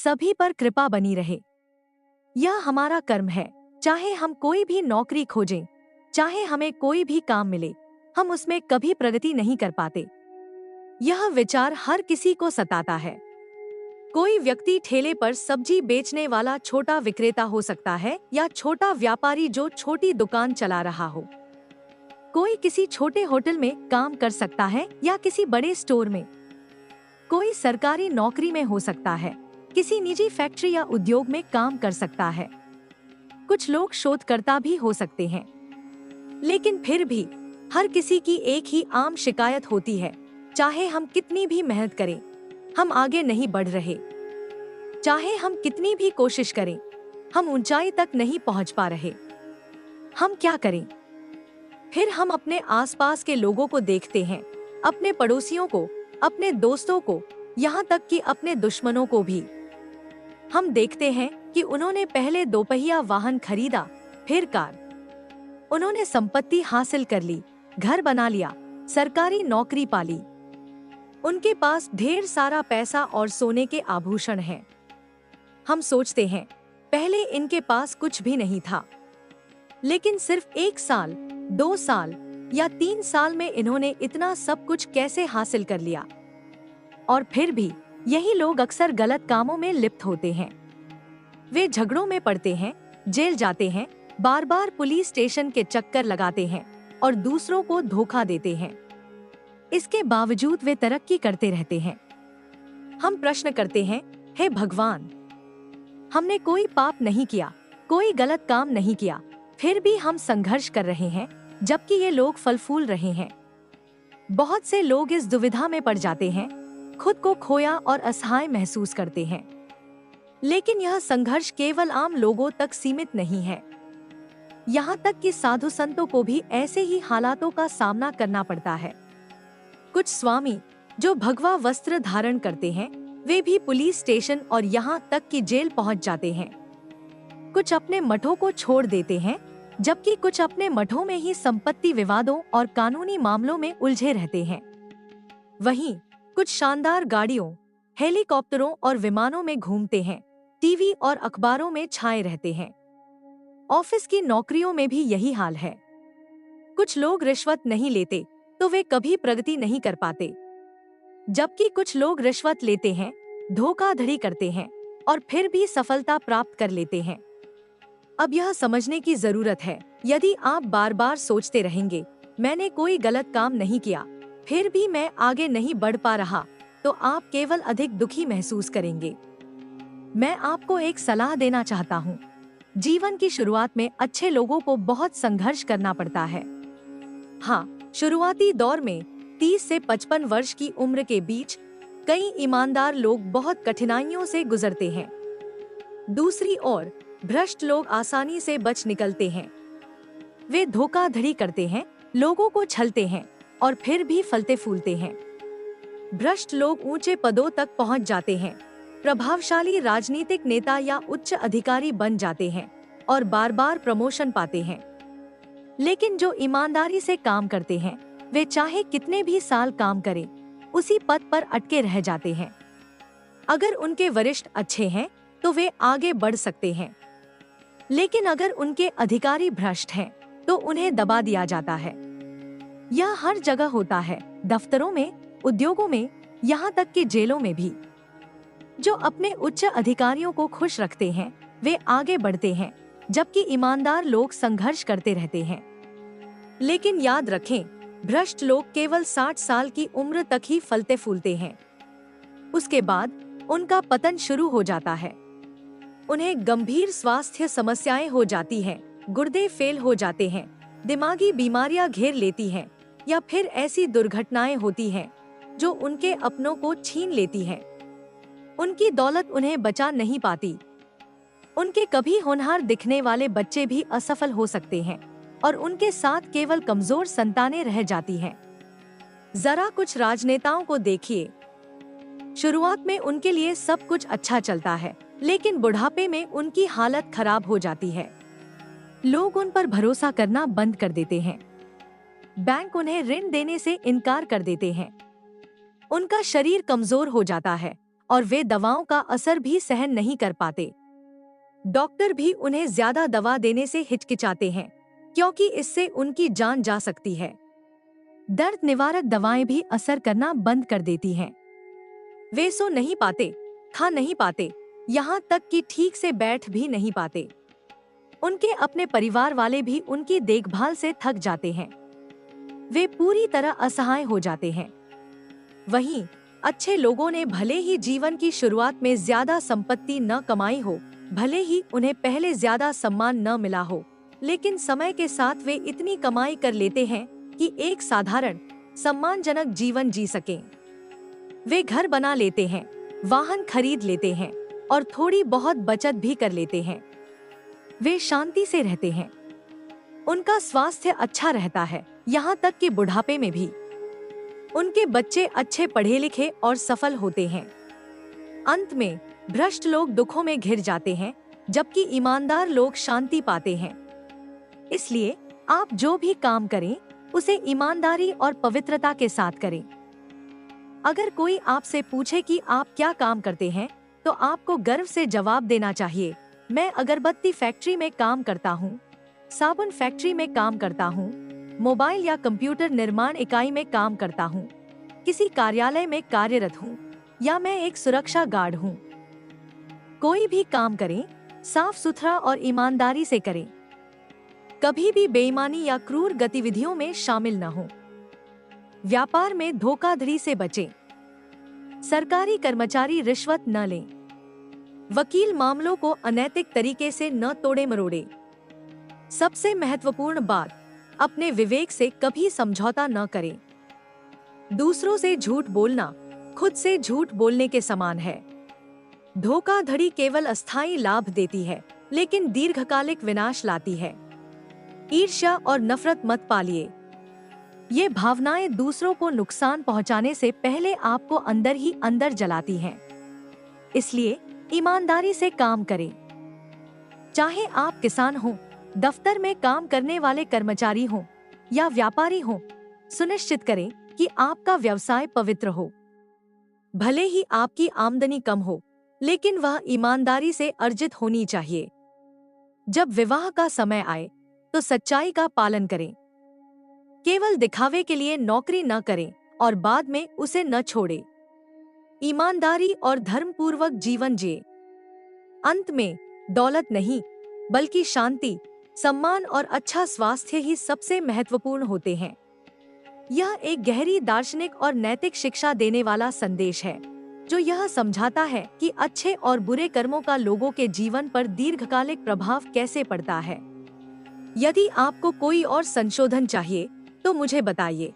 सभी पर कृपा बनी रहे। यह हमारा कर्म है। चाहे हम कोई भी नौकरी खोजें, चाहे हमें कोई भी काम मिले, हम उसमें कभी प्रगति नहीं कर पाते। यह विचार हर किसी को सताता है। कोई व्यक्ति ठेले पर सब्जी बेचने वाला छोटा विक्रेता हो सकता है या छोटा व्यापारी जो छोटी दुकान चला रहा हो। कोई किसी छोटे होटल में काम कर सकता है या किसी बड़े स्टोर में। कोई सरकारी नौकरी में हो सकता है, किसी निजी फैक्ट्री या उद्योग में काम कर सकता है। कुछ लोग शोधकर्ता भी हो सकते हैं। लेकिन फिर भी हर किसी की एक ही आम शिकायत होती है, चाहे हम कितनी भी मेहनत करें, हम आगे नहीं बढ़ रहे। चाहे हम कितनी भी कोशिश करें, हम ऊंचाई तक नहीं पहुंच पा रहे। हम क्या करें? फिर हम अपने आसपास के लोगों को देखते हैं, अपने पड़ोसियों को, अपने दोस्तों को, यहाँ तक कि अपने दुश्मनों को भी। हम देखते हैं कि उन्होंने पहले दोपहिया वाहन खरीदा, फिर कार। उन्होंने संपत्ति हासिल कर ली, घर बना लिया, सरकारी नौकरी पाली। उनके पास ढेर सारा पैसा और सोने के आभूषण हैं। हम सोचते हैं, पहले इनके पास कुछ भी नहीं था, लेकिन सिर्फ 1 साल, 2 साल या 3 साल में इन्होंने इतना सब कुछ कैसे हासिल कर लिया? और फिर भी यही लोग अक्सर गलत कामों में लिप्त होते हैं। वे झगड़ों में पड़ते हैं, जेल जाते हैं, बार बार पुलिस स्टेशन के चक्कर लगाते हैं और दूसरों को धोखा देते हैं। इसके बावजूद वे तरक्की करते रहते हैं। हम प्रश्न करते हैं, हे भगवान, हमने कोई पाप नहीं किया, कोई गलत काम नहीं किया, फिर भी हम संघर्ष कर रहे हैं, जबकि ये लोग फल फूल रहे हैं। बहुत से लोग इस दुविधा में पड़ जाते हैं, खुद को खोया और असहाय महसूस करते हैं। लेकिन यह संघर्ष केवल आम लोगों तक सीमित नहीं है। यहाँ तक कि साधु संतों को भी ऐसे ही हालातों का सामना करना पड़ता है। कुछ स्वामी जो भगवा वस्त्र धारण करते हैं, वे भी पुलिस स्टेशन और यहाँ तक कि जेल पहुँच जाते हैं। कुछ अपने मठों को छोड़ देते हैं, जबकि कुछ अपने मठों में ही संपत्ति विवादों और कानूनी मामलों में उलझे रहते हैं। वहीं कुछ शानदार गाड़ियों, हेलीकॉप्टरों और विमानों में घूमते हैं, टीवी और अखबारों में छाए रहते हैं। ऑफिस की नौकरियों में भी यही हाल है। कुछ लोग रिश्वत नहीं लेते तो वे कभी प्रगति नहीं कर पाते, जबकि कुछ लोग रिश्वत लेते हैं, धोखाधड़ी करते हैं और फिर भी सफलता प्राप्त कर लेते हैं। अब यह समझने की जरूरत है, यदि आप बार बार सोचते रहेंगे, मैंने कोई गलत काम नहीं किया, फिर भी मैं आगे नहीं बढ़ पा रहा, तो आप केवल अधिक दुखी महसूस करेंगे। मैं आपको एक सलाह देना चाहता हूँ। जीवन की शुरुआत में अच्छे लोगों को बहुत संघर्ष करना पड़ता है। हाँ, शुरुआती दौर में 30 से 55 वर्ष की उम्र के बीच कई ईमानदार लोग बहुत कठिनाइयों से गुजरते हैं। दूसरी ओर भ्रष्ट लोग आसानी से बच निकलते हैं। वे धोखाधड़ी करते हैं, लोगों को छलते हैं और फिर भी फलते फूलते हैं। भ्रष्ट लोग ऊंचे पदों तक पहुंच जाते हैं, प्रभावशाली राजनीतिक नेता या उच्च अधिकारी बन जाते हैं और बार बार प्रमोशन पाते हैं। लेकिन जो ईमानदारी से काम करते हैं, वे चाहे कितने भी साल काम करें, उसी पद पर अटके रह जाते हैं। अगर उनके वरिष्ठ अच्छे हैं तो वे आगे बढ़ सकते हैं, लेकिन अगर उनके अधिकारी भ्रष्ट हैं तो उन्हें दबा दिया जाता है। यह हर जगह होता है, दफ्तरों में, उद्योगों में, यहाँ तक कि जेलों में भी। जो अपने उच्च अधिकारियों को खुश रखते हैं, वे आगे बढ़ते हैं, जबकि ईमानदार लोग संघर्ष करते रहते हैं। लेकिन याद रखें, भ्रष्ट लोग केवल 60 साल की उम्र तक ही फलते फूलते हैं। उसके बाद उनका पतन शुरू हो जाता है। उन्हें गंभीर स्वास्थ्य समस्याएं हो जाती हैं, गुर्दे फेल हो जाते हैं, दिमागी बीमारियां घेर लेती हैं या फिर ऐसी दुर्घटनाएं होती हैं जो उनके अपनों को छीन लेती हैं। उनकी दौलत उन्हें बचा नहीं पाती। उनके कभी होनहार दिखने वाले बच्चे भी असफल हो सकते हैं और उनके साथ केवल कमजोर संतानें रह जाती हैं। जरा कुछ राजनेताओं को देखिए। शुरुआत में उनके लिए सब कुछ अच्छा चलता है, लेकिन बुढ़ापे में उनकी हालत खराब हो जाती है। लोग उन पर भरोसा करना बंद कर देते हैं। बैंक उन्हें ऋण देने से इनकार कर देते हैं। उनका शरीर कमजोर हो जाता है और वे दवाओं का असर भी सहन नहीं कर पाते। डॉक्टर भी उन्हें ज्यादा दवा देने से हिचकिचाते हैं, क्योंकि इससे उनकी जान जा सकती है। दर्द निवारक दवाएं भी असर करना बंद कर देती हैं। वे सो नहीं पाते, खा नहीं पाते, यहाँ तक कि ठीक से बैठ भी नहीं पाते। उनके अपने परिवार वाले भी उनकी देखभाल से थक जाते हैं। वे पूरी तरह असहाय हो जाते हैं। वहीं अच्छे लोगों ने भले ही जीवन की शुरुआत में ज्यादा संपत्ति न कमाई हो, भले ही उन्हें पहले ज्यादा सम्मान न मिला हो, लेकिन समय के साथ वे इतनी कमाई कर लेते हैं कि एक साधारण सम्मानजनक जीवन जी सकें। वे घर बना लेते हैं, वाहन खरीद लेते हैं और थोड़ी बहुत बचत भी कर लेते हैं। वे शांति से रहते हैं। उनका स्वास्थ्य अच्छा रहता है, यहाँ तक कि बुढ़ापे में भी। उनके बच्चे अच्छे पढ़े लिखे और सफल होते हैं। अंत में भ्रष्ट लोग दुखों में घिर जाते हैं, जबकि ईमानदार लोग शांति पाते हैं। इसलिए आप जो भी काम करें, उसे ईमानदारी और पवित्रता के साथ करें। अगर कोई आपसे पूछे कि आप क्या काम करते हैं, तो आपको गर्व से जवाब देना चाहिए, मैं अगरबत्ती फैक्ट्री में काम करता हूँ, साबुन फैक्ट्री में काम करता हूँ, मोबाइल या कंप्यूटर निर्माण इकाई में काम करता हूँ, किसी कार्यालय में कार्यरत हूँ, या मैं एक सुरक्षा गार्ड हूँ। कोई भी काम करें, साफ सुथरा और ईमानदारी से करें। कभी भी बेईमानी या क्रूर गतिविधियों में शामिल न हो। व्यापार में धोखाधड़ी से बचें। सरकारी कर्मचारी रिश्वत न लें। वकील मामलों को अनैतिक तरीके से न तोड़े मरोड़े। सबसे महत्वपूर्ण बात, अपने विवेक से कभी समझौता न करें। दूसरों से झूठ बोलना खुद से झूठ बोलने के समान है। धोखाधड़ी केवल अस्थायी लाभ देती है, लेकिन दीर्घकालिक विनाश लाती है। ईर्ष्या और नफरत मत पालिए। ये भावनाएं दूसरों को नुकसान पहुंचाने से पहले आपको अंदर ही अंदर जलाती हैं। इसलिए ईमानदारी से काम करें। चाहे आप किसान हों, दफ्तर में काम करने वाले कर्मचारी हों या व्यापारी हों, सुनिश्चित करें कि आपका व्यवसाय पवित्र हो। भले ही आपकी आमदनी कम हो, लेकिन वह ईमानदारी से अर्जित होनी चाहिए। जब विवाह का समय आए, तो सच्चाई का पालन करें। केवल दिखावे के लिए नौकरी न करें और बाद में उसे न छोड़ें। ईमानदारी और धर्मपूर्वक जीवन जिए। अंत में दौलत नहीं, बल्कि शांति, सम्मान और अच्छा स्वास्थ्य ही सबसे महत्वपूर्ण होते हैं। यह एक गहरी दार्शनिक और नैतिक शिक्षा देने वाला संदेश है, जो यह समझाता है कि अच्छे और बुरे कर्मों का लोगों के जीवन पर दीर्घकालिक प्रभाव कैसे पड़ता है। यदि आपको कोई और संशोधन चाहिए, तो मुझे बताइए।